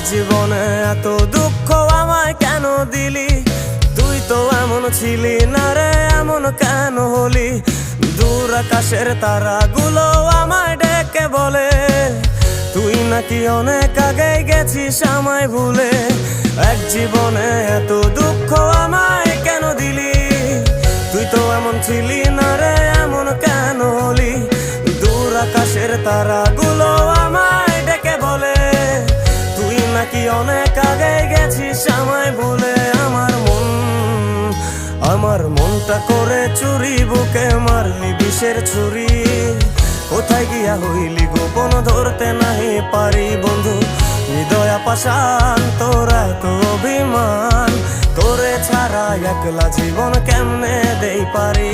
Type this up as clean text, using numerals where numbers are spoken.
জীবনে এত দুঃখ আমায় কেন দিলি? তুই তো এমন ছিলি না রে, এমন কেন হলি? দূর আকাশের তারাগুলো আমায় ডেকে বলে তুই নাকি অনেক আগে গেছিস আমায় ভুলে। এক জীবনে এত দুঃখ আমায় কেন দিলি? তুই তো এমন ছিলি না রে, এমন কেন হলি? দূর আকাশের তারাগুলো আমায় ডেকে বলে তুই নাকি অনেক আগে গেছিস আমায় ভুলে। আমার মনটা করে চুরি, বুকে মারলি বিষের ছুরি। কোথায় গিয়া হইলি গোপন ধরতে নাহি পারি বন্ধু। হৃদয় পাষাণ তোরা তো অভিমান, তোরে ছাড়া একলা জীবন কেমনে দেই পারি।